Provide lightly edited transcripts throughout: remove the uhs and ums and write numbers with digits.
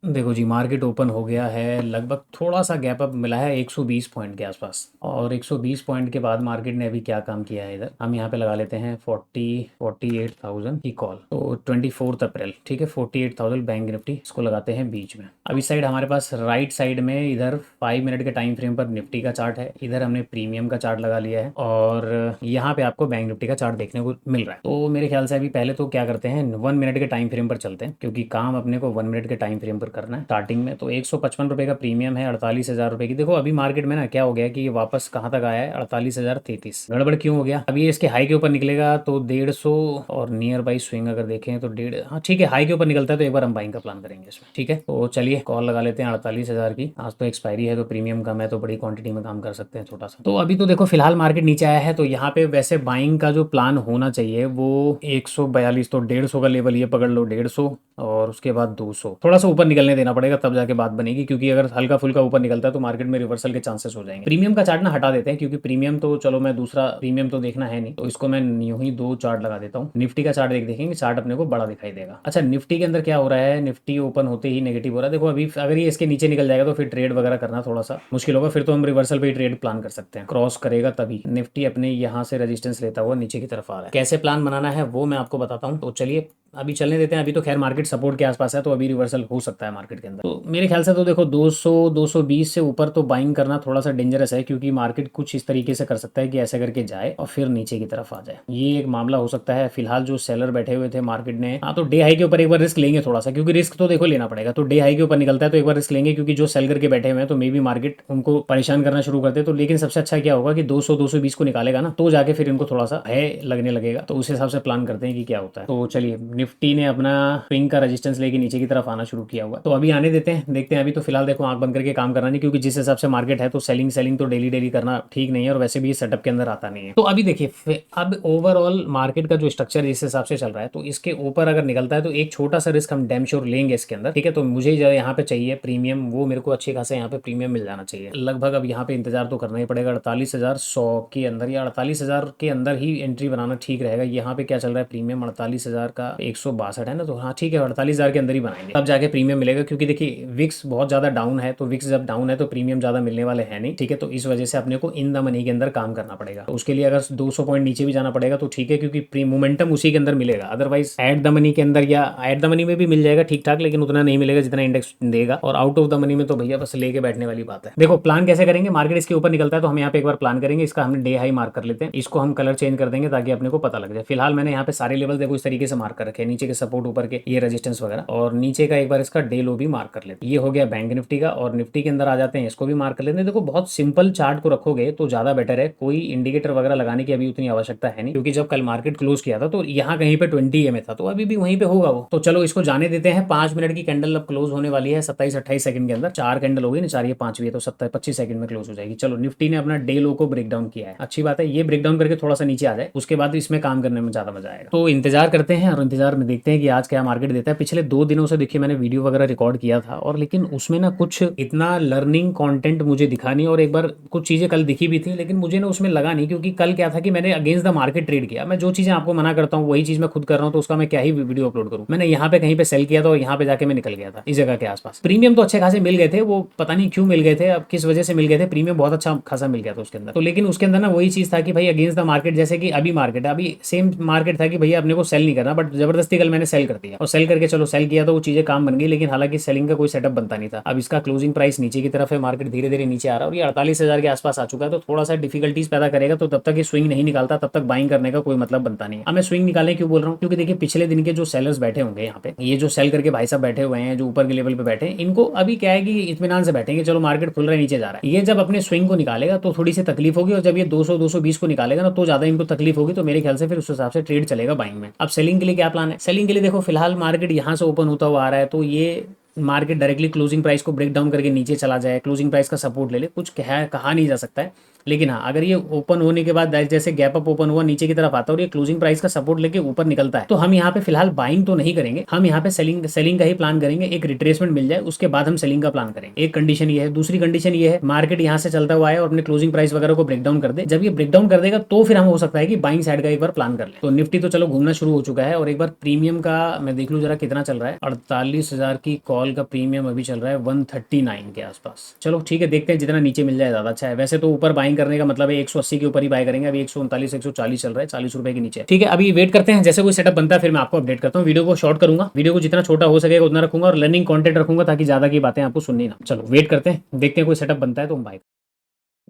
देखो जी, market open हो गया है, लगभग थोड़ा सा गैप अप मिला है 120 पॉइंट के आसपास। और 120 पॉइंट के बाद मार्केट ने अभी क्या काम किया है, इधर हम यहाँ पे लगा लेते हैं 48,000 की कॉल। तो 24 अप्रैल, ठीक है, 48,000 बैंक निफ्टी, इसको लगाते हैं बीच में। अब इस साइड हमारे पास राइट साइड में इधर 5 मिनट के टाइम फ्रेम पर निफ्टी का चार्ट है, इधर हमने प्रीमियम का चार्ट लगा लिया है, और यहाँ पे आपको बैंक निफ्टी का चार्ट देखने को मिल रहा है। तो मेरे ख्याल से अभी पहले तो क्या करते हैं, 1 मिनट के टाइम फ्रेम पर चलते हैं, क्योंकि काम अपने को 1 मिनट के टाइम फ्रेम पर करना है स्टार्टिंग में। तो 155 रुपये का प्रीमियम है, 48,000 रुपये की। देखो अभी मार्केट में ना क्या हो गया कि ये वापस कहाँ तक आया है, 48,033। गड़बड़ क्यों हो गया, अभी ये इसके हाई के ऊपर निकलेगा तो 150, और नियर बाई स्विंग अगर देखें तो डेढ़, हाँ ठीक है, हाई के ऊपर निकलता है तो एक बार हम बाइंग का प्लान करेंगे इसमें। ठीक है, तो चलिए कॉल लगा लेते हैं 48,000 की। आज तो एक्सपायरी है तो प्रीमियम कम है, तो बड़ी क्वांटिटी में काम कर सकते हैं छोटा सा। तो अभी तो देखो फिलहाल मार्केट नीचे आया है, तो यहाँ पे वैसे बाइंग का जो प्लान होना चाहिए वो 142, तो 150 का लेवल ये पकड़ लो, 150, और उसके बाद 200, थोड़ा सा ऊपर निकलने देना पड़ेगा तब जाके बात बनेगी, क्योंकि अगर हल्का फुल्का ऊपर निकलता है तो मार्केट में रिवर्सल के चांसेस हो जाएंगे। प्रीमियम का चार्ट ना हटा देते हैं, क्योंकि प्रीमियम तो चलो, मैं दूसरा प्रीमियम तो देखना है नहीं, तो इसको मैं यूं ही 2 चार्ट लगा देता हूँ। निफ्टी का चार्ट देखेंगे, चार्ट अपने को बड़ा दिखाई देगा। अच्छा, निफ्टी के अंदर क्या हो रहा है, निफ्टी ओपन होते ही नेगेटिव हो रहा है। देखो अभी अगर ये इसके नीचे निकल जाएगा तो फिर ट्रेड वगैरह करना थोड़ा सा मुश्किल होगा, फिर तो हम रिवर्सल पे ही ट्रेड प्लान कर सकते हैं, क्रॉस करेगा तभी। निफ्टी अपने यहाँ से रेजिस्टेंस लेता हुआ नीचे की तरफ आ रहा है, कैसे प्लान बनाना है वो मैं आपको बताता हूँ। तो चलिए अभी चलने देते हैं, अभी तो खैर मार्केट सपोर्ट के आसपास है, तो अभी रिवर्सल हो सकता है मार्केट के अंदर। तो मेरे ख्याल से तो देखो 200 220 से ऊपर तो बाइंग करना थोड़ा सा डेंजरस है, क्योंकि मार्केट कुछ इस तरीके से कर सकता है कि ऐसा करके जाए और फिर नीचे की तरफ आ जाए, ये एक मामला हो सकता है। फिलहाल जो सेलर बैठे हुए थे मार्केट ने, हाँ तो डे हाई के ऊपर एक बार रिस्क लेंगे थोड़ा सा, क्योंकि रिस्क तो देखो लेना पड़ेगा। तो डे हाई के ऊपर निकलता है तो एक बार रिस्क लेंगे, क्योंकि जो सेल करके बैठे हुए हैं तो मे भी मार्केट उनको परेशान करना शुरू करते। तो लेकिन सबसे अच्छा क्या होगा कि 200 220 को निकालेगा ना, तो जाके फिर इनको थोड़ा सा भय लगने लगेगा, तो उस हिसाब से प्लान करते हैं कि क्या होता है। तो चलिए, निफ्टी ने अपना स्विंग का रेजिस्टेंस लेके नीचे की तरफ आना शुरू किया हुआ, तो अभी आने देते हैं, देखते हैं। अभी तो फिलहाल देखो आंख बंद करके काम करना नहीं, क्योंकि जिस हिसाब से मार्केट है तो सेलिंग सेलिंग तो डेली डेली करना ठीक नहीं है, और वैसे भी ये सेटअप के अंदर आता नहीं है। तो अभी देखिए अब ओवरऑल मार्केट का जो स्ट्रक्चर इस हिसाब से चल रहा है, तो इसके ऊपर अगर निकलता है तो एक छोटा सा रिस्क हम डैम श्योर लेंगे इसके अंदर, ठीक है। तो मुझे यहाँ पे चाहिए प्रीमियम, वो मेरे को अच्छे खासे यहाँ पे प्रीमियम मिल जाना चाहिए लगभग। अब यहाँ पे इंतजार तो करना ही पड़ेगा, 48,100 के अंदर या 48,000 के अंदर ही एंट्री बनाना ठीक रहेगा। यहाँ पे क्या चल रहा है, प्रीमियम 48,000 का 162 है ना, तो हाँ ठीक है, 48,000 के अंदर ही बनाएंगे, तब जाके प्रीमियम मिलेगा। क्योंकि देखिए विक्स बहुत ज्यादा डाउन है, तो विक्स जब डाउन है तो प्रीमियम ज्यादा मिलने वाले हैं नहीं, ठीक है। तो इस वजह से अपने को इन द मनी के अंदर काम करना पड़ेगा। तो उसके लिए अगर 200 पॉइंट नीचे भी जाना पड़ेगा तो ठीक है, क्योंकि मोमेंटम उसी के अंदर मिलेगा। अदरवाइज एट द मनी के अंदर या एट द मनी में भी मिल जाएगा ठीक ठाक, लेकिन उतना नहीं मिलेगा जितना इंडेक्स देगा। और आउट ऑफ द मनी में तो भैया बस लेके बैठने वाली बात है। देखो प्लान कैसे करेंगे, मार्केट इसके ऊपर निकलता है तो हम यहाँ पे एक बार प्लान करेंगे, इसका हमने डे हाई मार्क कर लेते हैं, इसको हम कलर चेंज कर देंगे ताकि अपने को पता लग जाए। फिलहाल मैंने यहाँ पे सारे लेवल देखो इस तरीके से मार्क कर रखे हैं, नीचे के सपोर्ट, ऊपर के ये रेजिस्टेंस वगैरह, और नीचे का एक बार इसका डे लो भी मार्क कर लेते हैं। ये हो गया बैंक निफ्टी का, और निफ्टी के अंदर आ जाते हैं, इसको भी मार्क कर लेते हैं। देखो बहुत सिंपल चार्ट को रखोगे तो ज्यादा बेटर है, कोई इंडिकेटर वगैरह लगाने की अभी उतनी आवश्यकता है नहीं, क्योंकि जब कल मार्केट क्लोज किया था तो यहाँ कहीं पे 20 में था, तो अभी भी वहीं पे होगा वो। तो चलो इसको जाने देते हैं। 5 मिनट की कैंडल अब क्लोज होने वाली है 27-28 सेकंड के अंदर, 4 कैंडल हो गई ना, 4 ये 5 भी है, तो 27-25 सेकंड में क्लोज हो जाएगी। चलो निफ्टी ने अपना डे लो को ब्रेक डाउन किया है, अच्छी बात है। ये ब्रेक डाउन करके थोड़ा सा नीचे आ जाए, उसके बाद इसमें काम करने में ज्यादा मजा आएगा। तो इंतजार करते हैं, और इंतजार में देखते हैं कि आज क्या मार्केट देता है। पिछले 2 दिनों से देखिए मैंने वीडियो वगैरह रिकॉर्ड किया था, और लेकिन उसमें ना कुछ इतना लर्निंग कंटेंट मुझे दिखा नहीं, और एक बार कुछ चीजें कल दिखी भी थी लेकिन मुझे ना उसमें लगा नहीं, क्योंकि कल क्या था कि मैंने अगेंस्ट द मार्केट ट्रेड किया। मैं जो चीजें आपको मना करता हूँ वही चीज मैं खुद कर रहा हूँ, तो उसका मैं क्या ही वीडियो अपलोड करूँ। मैंने यहाँ पे कहीं पे सेल किया था और यहाँ पे जाके मैं निकल गया था इस जगह के आसपास। प्रीमियम तो अच्छे खासे मिल गए थे, वो पता नहीं क्यों मिल गए थे, अब किस वजह से मिल गए थे, प्रीमियम बहुत अच्छा खासा मिल गया था उसके अंदर। तो लेकिन उसके अंदर ना वही चीज था कि भाई अगेंस्ट द मार्केट, जैसे कि अभी मार्केट है, अभी सेम मार्केट था कि भैया अपने को सेल नहीं करना, बट जबरदस्ती कल मैंने सेल कर दिया, और सेल करके चलो सेल किया तो वो चीजें काम बन गई, लेकिन हालांकि सेलिंग का कोई सेटअप बनता नहीं था। अब इसका क्लोजिंग प्राइस नीचे की तरफ है, मार्केट धीरे धीरे नीचे आ रहा है, और ये 48,000 के आसपास आ चुका है, तो थोड़ा सा डिफिकल्टीज पैदा करेगा। तो तब तक ये स्विंग नहीं निकालता तब तक बाइंग करने का कोई मतलब बनता नहीं है। अब मैं स्विंग निकालने क्यों बोल रहा हूँ, क्योंकि देखिए पिछले दिन के जो सेलर्स बैठे होंगे यहाँ पे, ये जो सेल करके भाई साहब बैठे हुए हैं, जो ऊपर के लेवल पे बैठे हैं, इनको अभी क्या है कि इत्मीनान से बैठेंगे, चलो मार्केट खुल रहा है नीचे जा रहा है। ये जब अपने स्विंग को निकालेगा तो थोड़ी सी तकलीफ होगी, और जब ये 200 220 को निकालेगा ना तो ज्यादा इनको तकलीफ होगी। तो मेरे ख्याल से फिर उस हिसाब से ट्रेड चलेगा बाइंग में। अब सेलिंग के लिए क्या प्लान है, सेलिंग के लिए देखो फिलहाल मार्केट यहाँ से ओपन होता हुआ आ रहा है, तो ये मार्केट डायरेक्टली क्लोजिंग प्राइस को ब्रेक डाउन करके नीचे चला जाए, क्लोजिंग प्राइस का सपोर्ट ले ले, कुछ कहा नहीं जा सकता है। लेकिन हाँ, अगर ये ओपन होने के बाद जैसे गैप अप ओपन हुआ नीचे की तरफ आता है और ये क्लोजिंग प्राइस का सपोर्ट लेके ऊपर निकलता है, तो हम यहाँ पे फिलहाल बाइंग तो नहीं करेंगे, हम यहाँ पे सेलिंग का ही प्लान करेंगे। एक रिट्रेसमेंट मिल जाए उसके बाद हम सेलिंग का प्लान करेंगे। एक कंडीशन ये है। दूसरी कंडीशन ये है, मार्केट यहाँ से चलता हुआ है और अपने क्लोजिंग प्राइस वगैरह को ब्रेक डाउन कर दे। जब ये ब्रेक डाउन कर देगा तो फिर हम हो सकता है कि बाइंग साइड का एक बार प्लान कर ले। तो निफ्टी तो चलो घूमना शुरू हो चुका है, और एक बार प्रीमियम का मैं देख लूँ जरा कितना चल रहा है। 48,000 की कॉल का प्रीमियम अभी चल रहा है 139 के आसपास। चलो ठीक है, देखते हैं, जितना नीचे मिल जाए ज्यादा अच्छा है। वैसे तो ऊपर बाइंग करने का मतलब है 180 के ऊपर ही बाय करेंगे। अभी 139 140 चल रहा है, 40 रुपए के नीचे। ठीक है, अभी वेट करते हैं, जैसे कोई सेटअप बनता है फिर मैं आपको अपडेट करता हूँ। वीडियो को शॉर्ट करूंगा, वीडियो को जितना छोटा हो सकेगा उतना रखूंगा, और लर्निंग कंटेंट रखूंगा ताकि ज्यादा की बातें आपको सुननी ना। चलो वेट करते हैं, देखते हैं कोई सेटअप बनता है तो हम बाय।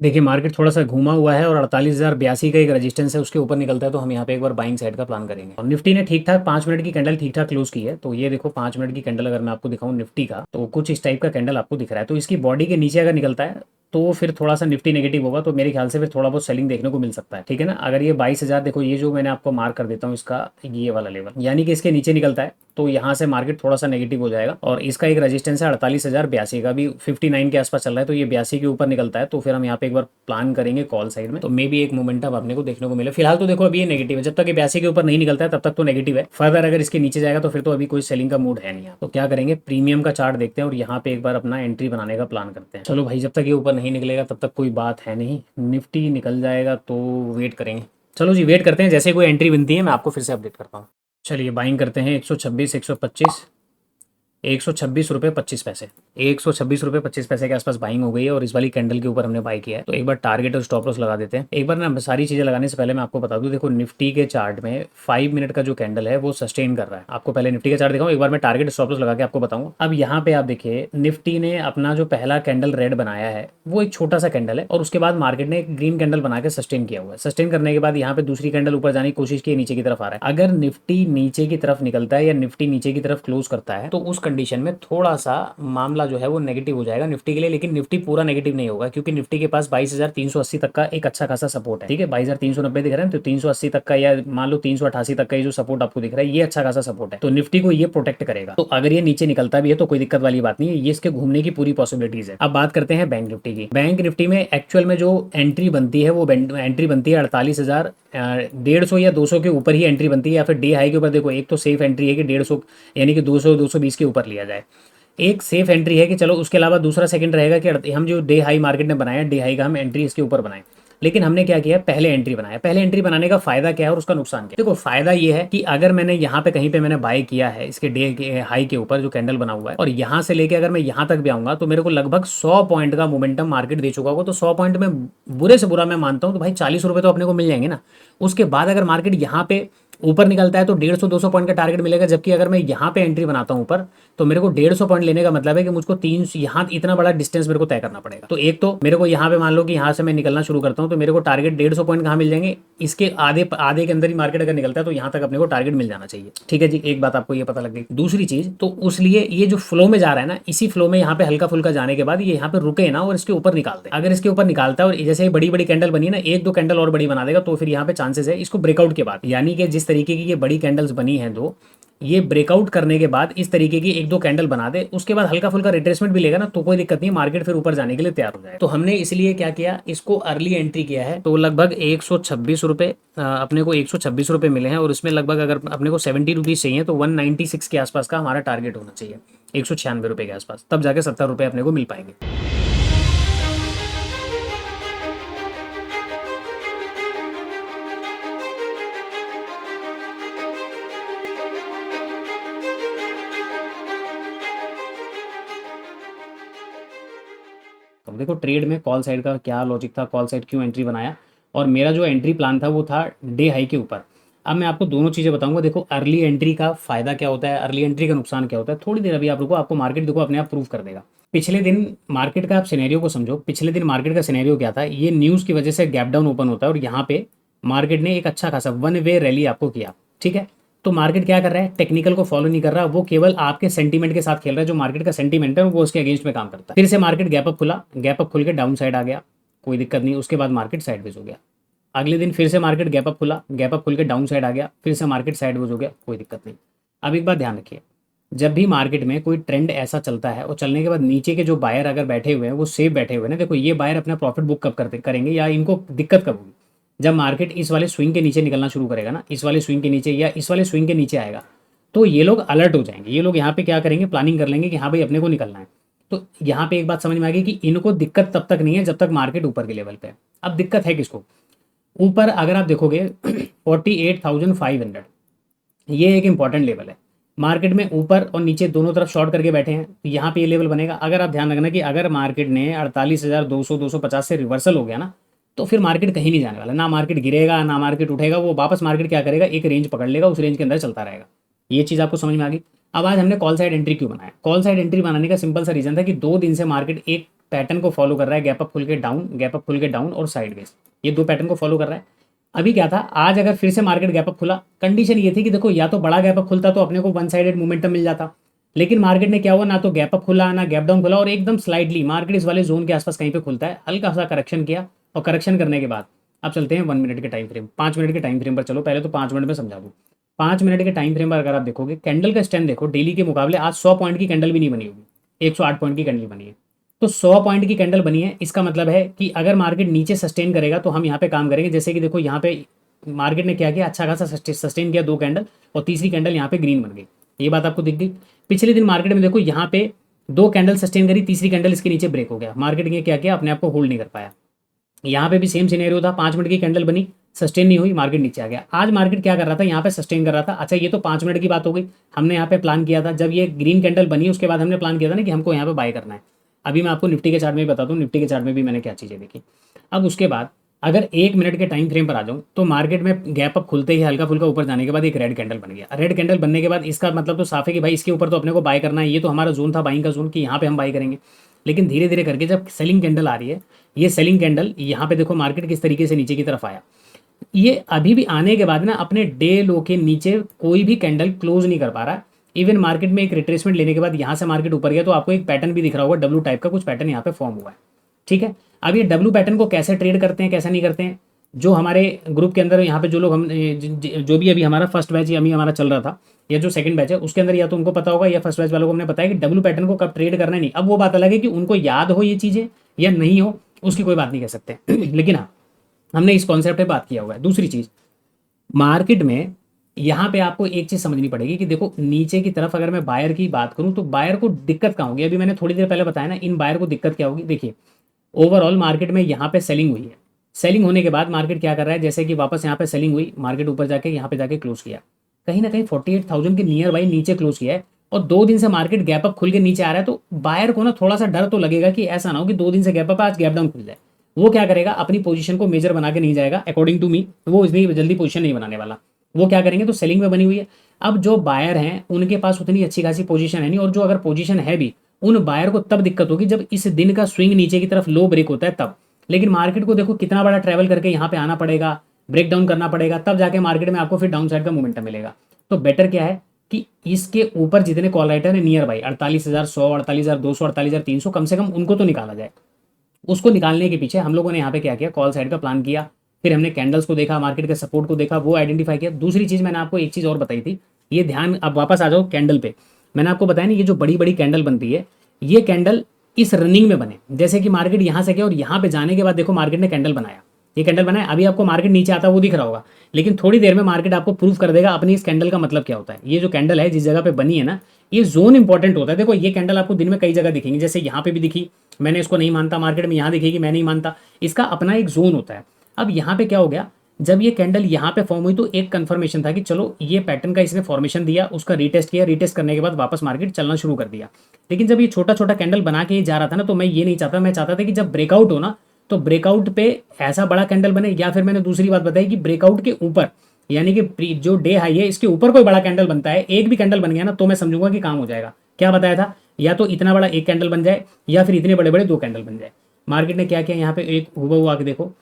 देखिए मार्केट थोड़ा सा घूमा हुआ है और 48,082 का एक रेजिस्टेंस है, उसके ऊपर निकलता है तो हम यहाँ पे एक बार बाइंग साइड का प्लान करेंगे। और निफ्टी ने ठीक ठाक 5 मिनट की कैंडल ठीक ठाक क्लोज की है। तो ये देखो 5 मिनट की कैंडल अगर मैं आपको दिखाऊं निफ्टी का, तो कुछ इस टाइप का कैंडल आपको दिख रहा है। तो इसकी बॉडी के नीचे अगर निकलता है तो फिर थोड़ा सा निफ्टी नेगेटिव होगा, तो मेरे ख्याल से फिर थोड़ा बहुत सेलिंग देखने को मिल सकता है। ठीक है ना। अगर ये 22,000 देखो, ये जो मैंने आपको मार्क कर देता हूँ इसका ये वाला लेवल, यानी कि इसके नीचे निकलता है तो यहाँ से मार्केट थोड़ा सा नेगेटिव हो जाएगा। और इसका एक रेजिस्टेंस है 48,082 का, भी 59 के आसपास चल रहा है, तो ये 82 के ऊपर निकलता है तो फिर हम यहाँ पे एक बार प्लान करेंगे कॉल साइड में, तो मे भी एक मोमेंटम अपने को देखने को मिले। फिलहाल तो देखो अभी ये नेगेटिव है, जब तक ये 82 के ऊपर नहीं निकलता है तब तक तो नेगेटिव है। फर्दर अगर इसके नीचे जाएगा तो फिर तो अभी कोई सेलिंग का मूड है नहीं। तो क्या करेंगे, प्रीमियम का चार्ट देखते हैं और यहाँ पे एक बार अपना एंट्री बनाने का प्लान करते हैं। चलो भाई, जब तक ये ऊपर नहीं निकलेगा तब तक कोई बात है नहीं, निफ्टी निकल जाएगा तो वेट करेंगे। चलो जी वेट करते हैं, जैसे कोई एंट्री बनती है मैं आपको फिर से अपडेट करता हूँ। चलिए बाइंग करते हैं 126 125 126 रुपये 25 पैसे, 126 रुपये 25 पैसे के आसपास बाइंग हो गई है। और इस वाली कैंडल के ऊपर हमने बाई किया है। तो एक बार टारगेट और स्टॉप लॉस लगा देते हैं। एक बार ना सारी चीजें लगाने से पहले मैं आपको बता दूं, देखो निफ्टी के चार्ट में 5 मिनट का जो कैंडल है वो सस्टेन कर रहा है। आपको पहले निफ्टी का चार्ट दिखाऊं, एक बार मैं टारगेट स्टॉप लॉस लगा के आपको बताऊंगा। अब यहाँ पे आप देखिए निफ्टी ने अपना जो पहला कैंडल रेड बनाया है वो एक छोटा सा कैंडल है, और उसके बाद मार्केट ने एक ग्रीन कैंडल बना के सस्टेन किया हुआ है। सस्टेन करने के बाद यहाँ पे दूसरी कैंडल ऊपर जाने की कोशिश की, नीचे की तरफ आ रहा है। अगर निफ्टी नीचे की तरफ निकलता है या निफ्टी नीचे की तरफ क्लोज करता है तो उस कंडीशन में थोड़ा सा मामला जो है वो नेगेटिव हो जाएगा निफ्टी के लिए। लेकिन निफ्टी पूरा नेगेटिव नहीं होगा, क्योंकि निफ्टी के पास 22,380 तक का एक अच्छा खासा सपोर्ट है। ठीक है, 22,390 दिख रहा है, तो 380 तक का या मान लो 388 तक का ये जो सपोर्ट आपको दिख रहा है ये अच्छा खासा सपोर्ट है, तो निफ्टी को ये प्रोटेक्ट करेगा। तो अगर ये नीचे निकलता भी है तो कोई दिक्कत वाली बात नहीं है, ये इसके घूमने की पूरी पॉसिबिलिटीज है। अब बात करते हैं बैंक निफ्टी की। बैंक निफ्टी में एक्चुअल में जो एंट्री बनती है वो एंट्री बनती है 48,150 या 200 के ऊपर ही एंट्री बनती है, या फिर डे हाई के ऊपर। देखो एक तो सेफ एंट्री है कि 150 यानी कि 200 220 के ऊपर लिया जाए, एक सेफ एंट्री है कि चलो उसके अलावा दूसरा सेकंड रहेगा कि हम जो डे हाई मार्केट ने बनाया, डे हाई का हम एंट्री इसके ऊपर बनाए। लेकिन हमने क्या किया, पहले एंट्री बनाया। पहले एंट्री बनाने का फायदा क्या है और उसका नुकसान क्या है। देखो फायदा ये है कि अगर मैंने यहाँ पे कहीं पे मैंने बाय किया है इसके डे के हाई के ऊपर जो कैंडल बना हुआ है, और यहाँ से लेके अगर मैं यहाँ तक भी आऊंगा तो मेरे को लगभग 100 पॉइंट का मोमेंटम मार्केट दे चुका होगा। तो 100 पॉइंट में बुरे से बुरा मैं मानता हूँ तो भाई 40 रुपए तो अपने को मिल जाएंगे ना। उसके बाद अगर मार्केट यहाँ पे ऊपर निकलता है तो 150-200 पॉइंट का टारगेट मिलेगा। जबकि अगर मैं यहाँ पे एंट्री बनाता हूँ ऊपर, तो मेरे को 150 पॉइंट लेने का मतलब है कि मुझको 300 यहाँ इतना बड़ा डिस्टेंस मेरे को तय करना पड़ेगा। तो एक तो मेरे को यहाँ पे मान लो कि यहाँ से मैं निकलना शुरू करता हूँ तो मेरे को टारगेट 150 पॉइंट कहाँ मिल जाएंगे, इसके आधे आधे के अंदर ही मार्केट अगर निकलता है तो यहाँ तक अपने को टारगेट मिल जाना चाहिए। ठीक है जी, एक बात आपको ये पता लग गई। दूसरी चीज, तो उसलिए ये जो फ्लो में जा रहा है ना, इसी फ्लो में यहाँ पे हल्का फुल्का जाने के बाद ये यहाँ पे रुके ना और इसके ऊपर निकाल दे। अगर इसके ऊपर निकालता है और जैसे बड़ी बड़ी कैंडल बनी ना, एक दो कैंडल और बड़ी बना देगा तो फिर यहाँ पे चांसेस है इसको ब्रेकआउट के बाद, यानी कि जिस तरीके की ये बड़ी कैंडल्स बनी है दो, ये ब्रेकआउट करने के बाद इस तरीके की एक दो कैंडल बना दे, उसके बाद हल्का फुल्का रिट्रेसमेंट भी लेगा ना तो कोई दिक्कत नहीं, मार्केट फिर ऊपर जाने के लिए तैयार हो जाए। तो हमने इसलिए क्या किया, इसको अर्ली एंट्री किया है। तो लगभग 126 रुपए अपने को 126 रुपए मिले हैं, और इसमें लगभग अगर अपने को 70 रुपीज चाहिए तो 196 के आसपास का हमारा टारगेट होना चाहिए, 196 रुपए के आसपास, तब जाके 70 रुपए अपने को मिल पाएंगे। तो देखो ट्रेड में कॉल साइड का क्या लॉजिक था, कॉल साइड क्यों एंट्री बनाया, और मेरा जो एंट्री प्लान था वो था डे हाई के ऊपर। अब मैं आपको दोनों चीज़ें बताऊंगा। देखो अर्ली एंट्री का फायदा क्या होता है, अर्ली एंट्री का नुकसान क्या होता है, थोड़ी देर अभी आप रुको, आपको मार्केट देखो अपने आप प्रूव कर देगा। पिछले दिन मार्केट का आप सिनेरियो को समझो, पिछले दिन मार्केट का सिनेरियो क्या था, ये न्यूज़ की वजह से गैप डाउन ओपन होता है और यहाँ पे मार्केट ने एक अच्छा खासा वन वे रैली आपको किया। ठीक है, तो मार्केट क्या कर रहा है, टेक्निकल को फॉलो नहीं कर रहा, वो केवल आपके सेंटीमेंट के साथ खेल रहा है। जो मार्केट का सेंटीमेंट है वो उसके अगेंस्ट में काम करता है। फिर से मार्केट गैप अप खुला, गैप अप खुल के डाउन साइड आ गया, कोई दिक्कत नहीं, उसके बाद मार्केट साइडवेज हो गया। अगले दिन फिर से मार्केट गैप अप खुला, गैप अप खुल के डाउन साइड आ गया, फिर से मार्केट साइडवेज हो गया, कोई दिक्कत नहीं। अब एक बात ध्यान रखिए, जब भी मार्केट में कोई ट्रेंड ऐसा चलता है और चलने के बाद नीचे के जो बायर अगर बैठे हुए हैं वो सेफ बैठे हुए हैं ना, देखो ये बायर अपना प्रॉफिट बुक कब करते करेंगे या इनको दिक्कत कब होगी, जब मार्केट इस वाले स्विंग के नीचे निकलना शुरू करेगा ना, इस वाले स्विंग के नीचे या इस वाले स्विंग के नीचे आएगा, तो ये लोग अलर्ट हो जाएंगे। ये लोग यहाँ पे क्या करेंगे, प्लानिंग कर लेंगे कि हाँ भाई अपने को निकलना है। तो यहाँ पे एक बात समझ में आ गई कि इनको दिक्कत तब तक नहीं है जब तक मार्केट ऊपर के लेवल पे है। अब दिक्कत है किसको, ऊपर अगर आप देखोगे 48,500 ये एक इंपॉर्टेंट लेवल है। मार्केट में ऊपर और नीचे दोनों तरफ शॉर्ट करके बैठे हैं, तो यहाँ पे ये लेवल बनेगा। अगर आप ध्यान रखना कि अगर मार्केट ने 48,200 250 से रिवर्सल हो गया ना, तो फिर मार्केट कहीं नहीं जाने वाला, ना मार्केट गिरेगा ना मार्केट उठेगा, वो वापस मार्केट क्या करेगा, एक रेंज पकड़ लेगा, उस रेंज के अंदर चलता रहेगा। ये चीज़ आपको समझ में आ गई। अब आज हमने कॉल साइड एंट्री क्यों बनाया, कॉल साइड एंट्री बनाने का सिंपल सा रीजन था कि 2 दिन से मार्केट एक पैटर्न को फॉलो कर रहा है, गैप अप खुल के डाउन, गैप अप खुल के डाउन और साइडवेज, ये 2 पैटर्न को फॉलो कर रहा है। अभी क्या था, आज अगर फिर से मार्केट गैप अप खुला, कंडीशन ये थी कि देखो या तो बड़ा गैप अप खुलता तो अपने को वन साइडेड मोमेंटम मिल जाता, लेकिन मार्केट ने क्या हुआ, ना तो गैप अप खुला ना गैप डाउन खुला, और एकदम स्लाइडली मार्केट इस वाले जोन के आसपास कहीं पे खुलता है, हल्का सा करेक्शन किया, और करेक्शन करने के बाद अब चलते हैं 1 मिनट के टाइम फ्रेम, 5 मिनट के टाइम फ्रेम पर चलो। पहले तो 5 मिनट में समझा दूँ। 5 मिनट के टाइम फ्रेम पर अगर आप देखोगे, कैंडल का स्ट्रेंथ देखो, डेली के मुकाबले आज 100 पॉइंट की कैंडल भी नहीं बनी होगी, 108 पॉइंट की कैंडल बनी है। तो 100 पॉइंट की कैंडल बनी है, इसका मतलब है कि अगर मार्केट नीचे सस्टेन करेगा तो हम यहाँ पे काम करेंगे। जैसे कि देखो यहाँ पे मार्केट ने क्या किया, अच्छा खासा सस्टेन किया 2 कैंडल, और तीसरी कैंडल यहाँ पे ग्रीन बन गई, ये बात आपको दिख गई। पिछले दिन मार्केट में देखो यहाँ पे 2 कैंडल सस्टेन करी, तीसरी कैंडल इसके नीचे ब्रेक हो गया, मार्केट ने क्या किया, अपने आप को होल्ड नहीं कर पाया। यहाँ पे भी सेम सिनेरियो था, 5 मिनट की कैंडल बनी, सस्टेन नहीं हुई, मार्केट नीचे आ गया। आज मार्केट क्या कर रहा था, यहाँ पे सस्टेन कर रहा था। अच्छा ये तो 5 मिनट की बात हो गई, हमने यहाँ पे प्लान किया था, जब ये ग्रीन कैंडल बनी उसके बाद हमने प्लान किया था ना कि हमको यहाँ पे बाय करना है। अभी मैं आपको निफ्टी के चार्ट में भी बता दूँ, निफ्टी के चार्ट में भी मैंने क्या चीज़ें देखी। अब उसके बाद अगर 1 मिनट के टाइम फ्रेम पर आ जाऊँ, तो मार्केट में गैप अप खुलते ही हल्का फुल्का ऊपर जाने के बाद एक रेड कैंडल बन गया। रेड कैंडल बनने के बाद इसका मतलब तो साफ है कि भाई इसके ऊपर तो अपने को बाय करना है, ये तो हमारा जोन था बाइंग का जोन कि यहाँ पे हम बाय करेंगे। लेकिन धीरे धीरे करके जब सेलिंग कैंडल आ रही है, ये सेलिंग कैंडल यहाँ पे देखो मार्केट किस तरीके से नीचे की तरफ आया, ये अभी भी आने के बाद ना अपने डे लो के नीचे कोई भी कैंडल क्लोज नहीं कर पा रहा। इवन मार्केट में एक रिट्रेसमेंट लेने के बाद यहाँ से मार्केट ऊपर गया, तो आपको एक पैटर्न भी दिख रहा होगा, डब्ल्यू टाइप का कुछ पैटर्न यहाँ पे फॉर्म हुआ है। ठीक है, अब ये डब्ल्यू पैटर्न को कैसे ट्रेड करते हैं कैसे नहीं करते हैं, जो हमारे ग्रुप के अंदर यहाँ पे जो लोग हम जो भी अभी हमारा फर्स्ट बैच या अभी हमारा चल रहा था या जो सेकंड बैच है उसके अंदर या तो उनको पता होगा, या फर्स्ट बैच वालों को हमने बताया कि डब्ल्यू पैटर्न को कब ट्रेड करना है। नहीं, अब वो बात अलग है कि उनको याद हो ये चीज़ें या नहीं हो, उसकी कोई बात नहीं कह सकते लेकिन हाँ, हमने इस कॉन्सेप्ट पे बात किया हुआ है। दूसरी चीज़, मार्केट में यहाँ पे आपको एक चीज़ समझनी पड़ेगी कि देखो नीचे की तरफ अगर मैं बायर की बात करूँ तो बायर को दिक्कत कहाँ होगी, अभी मैंने थोड़ी देर पहले बताया ना, इन बायर को दिक्कत क्या होगी। देखिए ओवरऑल मार्केट में यहाँ पे सेलिंग हुई है, सेलिंग होने के बाद मार्केट क्या कर रहा है, जैसे कि वापस यहाँ पे सेलिंग हुई, मार्केट ऊपर जाके यहाँ पे जाके क्लोज किया, कहीं ना कहीं 48,000 के नियर बाई नीचे क्लोज किया है, और 2 दिन से मार्केट गैप अप खुल के नीचे आ रहा है। तो बायर को ना थोड़ा सा डर तो लगेगा कि ऐसा ना हो कि 2 दिन से गैप अप आज गैप डाउन खुल जाए। वो क्या करेगा, अपनी पोजीशन को मेजर बना के नहीं जाएगा, अकॉर्डिंग टू मी वो इतनी जल्दी पोजीशन नहीं बनाने वाला। वो क्या करेंगे, तो सेलिंग में बनी हुई है। अब जो बायर हैं उनके पास उतनी अच्छी खासी पोजीशन है नहीं, और जो अगर पोजीशन है भी, उन बायर को तब दिक्कत होगी जब इस दिन का स्विंग नीचे की तरफ लो ब्रेक होता है तब। लेकिन मार्केट को देखो कितना बड़ा ट्रैवल करके यहाँ पे आना पड़ेगा, ब्रेक डाउन करना पड़ेगा, तब जाके मार्केट में आपको फिर डाउन साइड का मोमेंटम मिलेगा। तो बेटर क्या है कि इसके ऊपर जितने कॉल राइटर है नियर बाई 48,100 48,200 48,300 कम से कम उनको तो निकाला जाए। उसको निकालने के पीछे हम लोगों ने यहाँ पे क्या किया, कॉल साइड का प्लान किया, फिर हमने कैंडल्स को देखा, मार्केट के सपोर्ट को देखा, वो आइडेंटिफाई किया। दूसरी चीज़ मैंने आपको एक चीज़ और बताई थी, ये ध्यान, अब वापस आ जाओ कैंडल पे। मैंने आपको बताया ना, ये जो बड़ी बड़ी कैंडल बनती है, ये कैंडल इस रनिंग में बने, जैसे कि मार्केट यहाँ से गया और यहाँ पे जाने के बाद देखो मार्केट ने कैंडल बनाया, ये कैंडल बनाया। अभी आपको मार्केट नीचे आता वो दिख रहा होगा, लेकिन थोड़ी देर में मार्केट आपको प्रूव कर देगा अपनी इस कैंडल का मतलब क्या होता है। ये जो कैंडल है जिस जगह पे बनी है ना, ये जोन इंपॉर्टेंट होता है। देखो ये कैंडल आपको दिन में कई जगह दिखेंगी, जैसे यहाँ पे भी दिखी, मैंने इसको नहीं मानता, मार्केट में यहाँ दिखेगी, मैं नहीं मानता, इसका अपना एक जोन होता है। अब यहाँ पे क्या हो गया, जब ये कैंडल यहाँ पे फॉर्म हुई तो एक कंफर्मेशन था कि चलो ये पैटर्न का इसने फॉर्मेशन दिया, उसका रीटेस्ट किया, रीटेस्ट करने के बाद वापस मार्केट चलना शुरू कर दिया। लेकिन जब ये छोटा छोटा कैंडल बना के जा रहा था ना, तो मैं ये नहीं चाहता, मैं चाहता था कि जब ब्रेकआउट हो ना, तो ब्रेकआउट पे ऐसा बड़ा कैंडल बने, या फिर मैंने दूसरी बात बताई कि ब्रेकआउट के ऊपर, यानी कि जो डे हाई है इसके ऊपर कोई बड़ा कैंडल बनता है, एक भी कैंडल बन गया ना, तो मैं समझूंगा कि काम हो जाएगा। क्या बताया था, या तो इतना बड़ा एक कैंडल बन जाए या फिर इतने बड़े बड़े 2 कैंडल बन जाए। मार्केट ने क्या किया, यहाँ पे एक हुबहू आके देखो,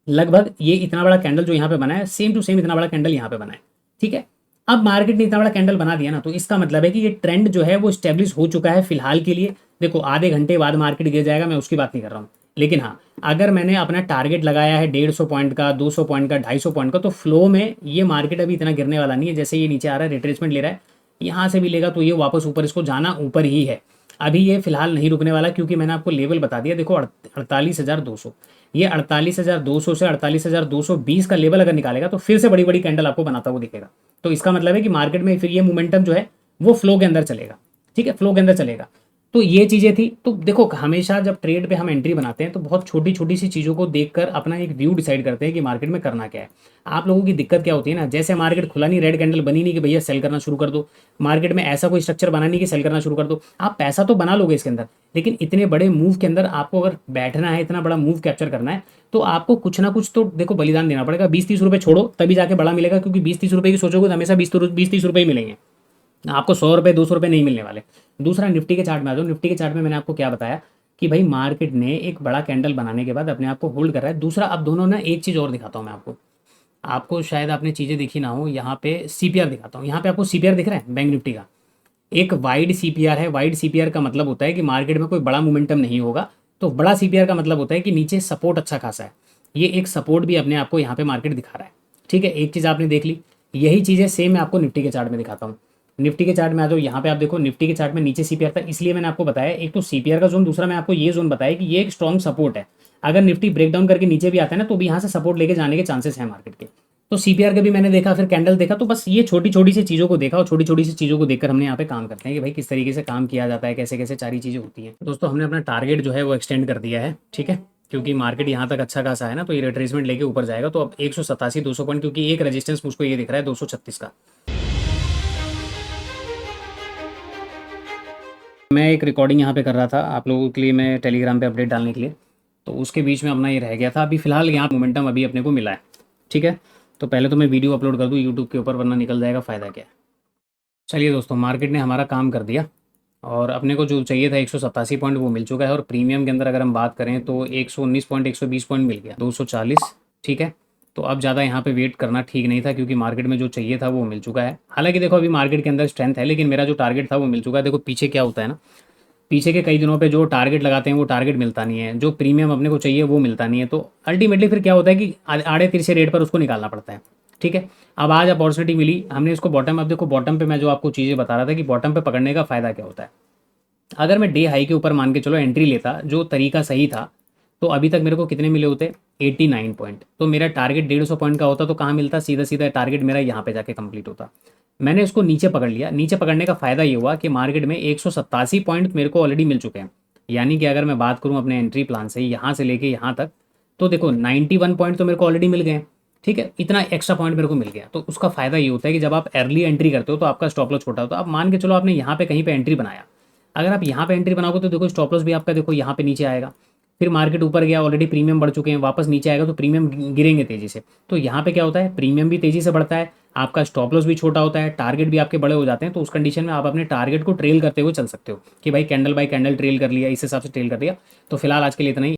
लगभग ये इतना बड़ा कैंडल जो यहाँ पे बना है, सेम टू सेम इतना बड़ा कैंडल यहाँ पे बना है। ठीक है, अब मार्केट ने इतना बड़ा कैंडल बना दिया ना, तो इसका मतलब है कि ये ट्रेंड जो है वो स्टेब्लिश हो चुका है फिलहाल के लिए। देखो आधे घंटे बाद मार्केट गिर जाएगा, मैं उसकी बात नहीं कर रहा हूँ, लेकिन हाँ, अगर मैंने अपना टारगेट लगाया है 150 पॉइंट का, 200 पॉइंट का, 250 पॉइंट का, तो फ्लो में ये मार्केट अभी इतना गिरने वाला नहीं है। जैसे ये नीचे आ रहा है, रिट्रेसमेंट ले रहा है, यहाँ से भी लेगा तो ये वापस ऊपर, इसको जाना ऊपर ही है। अभी ये फिलहाल नहीं रुकने वाला, क्योंकि मैंने आपको लेवल बता दिया। देखो 48,200, ये 48,200 से 48,220 का लेवल अगर निकालेगा तो फिर से बड़ी बड़ी कैंडल आपको बनाता हुआ दिखेगा। तो इसका मतलब है कि मार्केट में फिर ये मोमेंटम जो है वो फ्लो के अंदर चलेगा। ठीक है, फ्लो के अंदर चलेगा। तो ये चीज़ें थी। तो देखो हमेशा जब ट्रेड पे हम एंट्री बनाते हैं तो बहुत छोटी छोटी सी चीज़ों को देखकर अपना एक व्यू डिसाइड करते हैं कि मार्केट में करना क्या है। आप लोगों की दिक्कत क्या होती है ना, जैसे मार्केट खुला नहीं, रेड कैंडल बनी नहीं कि भैया सेल करना शुरू कर दो, मार्केट में ऐसा कोई स्ट्रक्चर बना नहीं कि सेल करना शुरू कर दो। आप पैसा तो बना लोगे इसके अंदर, लेकिन इतने बड़े मूव के अंदर आपको अगर बैठना है, इतना बड़ा मूव कैप्चर करना है, तो आपको कुछ ना कुछ तो देखो बलिदान देना पड़ेगा। 20-30 रुपये छोड़ो तभी जाके बड़ा मिलेगा, क्योंकि 20-30 रुपये की सोचोगे तो हमेशा 20-30 रुपये ही मिलेंगे, आपको 100 रुपये 200 रुपये नहीं मिलने वाले। दूसरा, निफ्टी के चार्ट में आ जाओ। निफ्टी के चार्ट में मैंने आपको क्या बताया कि भाई मार्केट ने एक बड़ा कैंडल बनाने के बाद अपने आप को होल्ड कर रहा है। दूसरा, अब दोनों ना एक चीज़ और दिखाता हूँ मैं आपको, आपको शायद आपने चीज़ें दिखी ना हो। यहाँ पे सीपीआर दिखाता हूँ। यहाँ पे आपको सीपीआर दिख रहा है बैंक निफ्टी का, एक वाइड सीपीआर है। वाइड सीपीआर का मतलब होता है कि मार्केट में कोई बड़ा मोमेंटम नहीं होगा। तो बड़ा सीपीआर का मतलब होता है कि नीचे सपोर्ट अच्छा खासा है। ये एक सपोर्ट भी अपने आपको यहाँ पे मार्केट दिखा रहा है। ठीक है, एक चीज़ आपने देख ली। यही चीज़ें सेम मैं आपको निफ्टी के चार्ट में दिखाता हूँ। निफ्टी के चार्ट में आ जाओ। यहाँ पे आप देखो निफ्टी के चार्ट में नीचे सीपीआर था, इसलिए मैंने आपको बताया एक तो सीपीआर का जोन, दूसरा मैं आपको ये जोन बताया कि ये एक स्ट्रॉन्ग सपोर्ट है। अगर निफ्टी ब्रेकडाउन करके नीचे भी आता है ना तो भी यहाँ से सपोर्ट लेके जाने के चांसेस हैं मार्केट के। तो सीपीआर का भी मैंने देखा, फिर कैंडल देखा। तो बस ये छोटी छोटी सी चीज़ों को देखा और छोटी छोटी सी चीज़ों को देखकर हमने यहाँ पे काम करते हैं कि भाई किस तरीके से काम किया जाता है, कैसे कैसे सारी चीज़ें होती हैं। दोस्तों हमने अपना टारगेट जो है वो एक्सटेंड कर दिया है। ठीक है, क्योंकि मार्केट यहाँ तक अच्छा खासा है ना, तो ये रिट्रेसमेंट लेके ऊपर जाएगा। तो अब 187-200 पॉइंट, क्योंकि एक रेजिस्टेंस मुझको ये दिख रहा है 236 का। मैं एक रिकॉर्डिंग यहाँ पे कर रहा था आप लोगों के लिए, मैं टेलीग्राम पे अपडेट डालने के लिए, तो उसके बीच में अपना ये रह गया था। अभी फ़िलहाल यहाँ मोमेंटम अभी अपने को मिला है। ठीक है, तो पहले तो मैं वीडियो अपलोड कर दूँ यूट्यूब के ऊपर, वरना निकल जाएगा, फ़ायदा क्या है। चलिए दोस्तों, मार्केट ने हमारा काम कर दिया और अपने को जो चाहिए था 187 पॉइंट वो मिल चुका है। और प्रीमियम के अंदर अगर हम बात करें तो 119 पॉइंट 120 पॉइंट मिल गया, 240। ठीक है, तो अब ज़्यादा यहाँ पे वेट करना ठीक नहीं था, क्योंकि मार्केट में जो चाहिए था वो मिल चुका है। हालांकि देखो अभी मार्केट के अंदर स्ट्रेंथ है, लेकिन मेरा जो टारगेट था वो मिल चुका है। देखो पीछे क्या होता है ना, पीछे के कई दिनों पे जो टारगेट लगाते हैं वो टारगेट मिलता नहीं है, जो प्रीमियम अपने को चाहिए वो मिलता नहीं है। तो अल्टीमेटली फिर क्या होता है कि आड़े तिरछे रेट पर उसको निकालना पड़ता है। ठीक है, अब आज अपॉर्चुनिटी मिली, हमने इसको बॉटम, अब देखो बॉटम पे मैं जो आपको चीज़ें बता रहा था कि बॉटम पे पकड़ने का फ़ायदा क्या होता है। अगर मैं डे हाई के ऊपर मान के चलो एंट्री लेता, जो तरीका सही था, तो अभी तक मेरे को कितने मिले होते, 89 पॉइंट। तो मेरा टारगेट 150 पॉइंट का होता तो कहाँ मिलता, सीधा सीधा टारगेट मेरा यहाँ पे जाके कंप्लीट होता। मैंने इसको नीचे पकड़ लिया। नीचे पकड़ने का फ़ायदा ये हुआ कि मार्केट में 187 पॉइंट मेरे को ऑलरेडी मिल चुके हैं। यानी कि अगर मैं बात करूँ अपने एंट्री प्लान से यहाँ से लेके यहाँ तक, तो देखो 91 पॉइंट तो मेरे को ऑलरेडी मिल गए हैं। ठीक है, इतना एक्स्ट्रा पॉइंट मेरे को मिल गया। तो उसका फ़ायदा ये होता है कि जब आप अर्ली एंट्री करते हो तो आपका स्टॉप लॉस छोटा होता है। अब मान के चलो आपने यहाँ पे कहीं पे एंट्री बनाया, अगर आप यहाँ पे एंट्री बनाओगे तो देखो स्टॉप लॉस भी आपका देखो यहाँ पे नीचे आएगा। फिर मार्केट ऊपर गया, ऑलरेडी प्रीमियम बढ़ चुके हैं, वापस नीचे आएगा तो प्रीमियम गिरेंगे तेजी से। तो यहाँ पे क्या होता है, प्रीमियम भी तेजी से बढ़ता है, आपका स्टॉप लॉस भी छोटा होता है, टारगेट भी आपके बड़े हो जाते हैं। तो उस कंडीशन में आप अपने टारगेट को ट्रेल करते हुए चल सकते हो कि भाई कैंडल बाय कैंडल ट्रेल कर लिया, इस हिसाब से ट्रेल कर लिया। तो फिलहाल आज के लिए इतना ही।